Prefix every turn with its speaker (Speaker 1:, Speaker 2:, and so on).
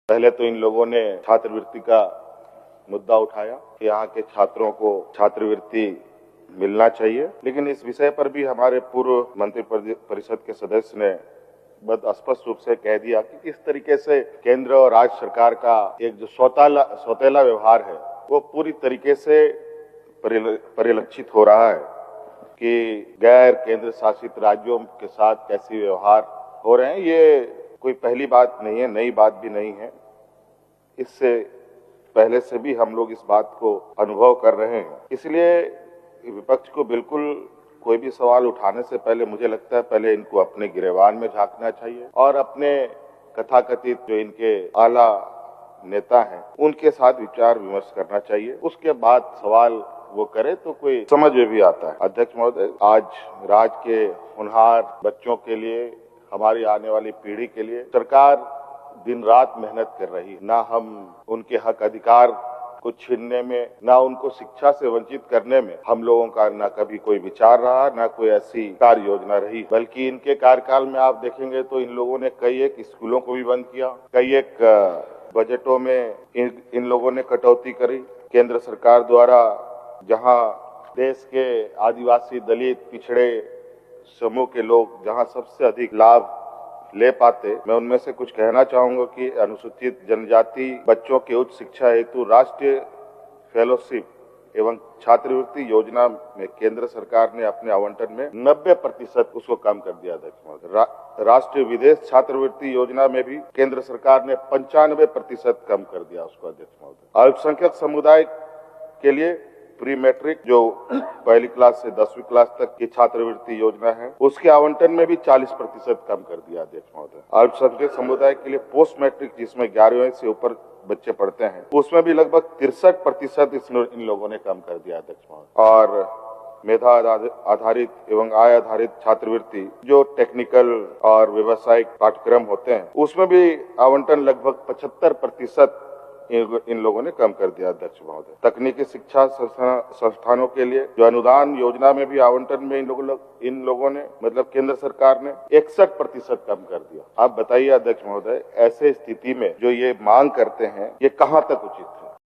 Speaker 1: पहले तो इन लोगों ने छात्रवृत्ति का मुद्दा उठाया कि यहाँ के छात्रों को छात्रवृत्ति मिलना चाहिए, लेकिन इस विषय पर भी हमारे पूर्व मंत्री परिषद के सदस्य ने बहुत स्पष्ट रूप से कह दिया कि किस तरीके से केंद्र और राज्य सरकार का एक जो सौतेला व्यवहार है वो पूरी तरीके से परिलक्षित हो रहा है कि गैर केंद्र शासित राज्यों के साथ कैसी व्यवहार हो रहे हैं। ये कोई पहली बात नहीं है, नई बात भी नहीं है। इससे पहले से भी हम लोग इस बात को अनुभव कर रहे हैं। इसलिए विपक्ष को बिल्कुल कोई भी सवाल उठाने से पहले मुझे लगता है पहले इनको अपने गिरेबान में झांकना चाहिए और अपने कथाकथित जो इनके आला नेता हैं उनके साथ विचार विमर्श करना चाहिए। उसके बाद सवाल वो करे तो कोई समझ में भी आता है। अध्यक्ष महोदय, आज राज्य के होनहार बच्चों के लिए, हमारी आने वाली पीढ़ी के लिए सरकार दिन रात मेहनत कर रही है। ना हम उनके हक अधिकार को छीनने में, ना उनको शिक्षा से वंचित करने में हम लोगों का ना कभी कोई विचार रहा, ना कोई ऐसी कार्य योजना रही। बल्कि इनके कार्यकाल में आप देखेंगे तो इन लोगों ने कई एक स्कूलों को भी बंद किया, कई एक बजटों में इन लोगों ने कटौती करी। केंद्र सरकार द्वारा जहां देश के आदिवासी, दलित, पिछड़े समूह के लोग जहां सबसे अधिक लाभ ले पाते, मैं उनमें से कुछ कहना चाहूंगा कि अनुसूचित जनजाति बच्चों के उच्च शिक्षा हेतु राष्ट्रीय फेलोशिप एवं छात्रवृत्ति योजना में केंद्र सरकार ने अपने आवंटन में 90% उसको कम कर दिया। अध्यक्ष महोदय, राष्ट्रीय विदेश छात्रवृत्ति योजना में भी केंद्र सरकार ने 95% कम कर दिया उसको। अध्यक्ष महोदय, अल्पसंख्यक समुदाय के लिए प्री मैट्रिक जो पहली क्लास से 10वीं क्लास तक की छात्रवृत्ति योजना है उसके आवंटन में भी 40% कम कर दिया। अध्यक्ष महोदय, अल्पसंख्यक समुदाय के लिए पोस्ट मैट्रिक जिसमें 11वीं से ऊपर बच्चे पढ़ते हैं उसमें भी लगभग 63% इन लोगों ने कम कर दिया। अध्यक्ष महोदय, और मेधा आधारित एवं आय आधारित छात्रवृत्ति जो टेक्निकल और व्यावसायिक पाठ्यक्रम होते हैं उसमें भी आवंटन लगभग 75% इन लोगों ने कम कर दिया। अध्यक्ष महोदय, तकनीकी शिक्षा संस्थानों के लिए जो अनुदान योजना में भी आवंटन में इन लोगों ने मतलब केंद्र सरकार ने 61% कम कर दिया। आप बताइए अध्यक्ष महोदय, ऐसे स्थिति में जो ये मांग करते हैं ये कहां तक उचित है?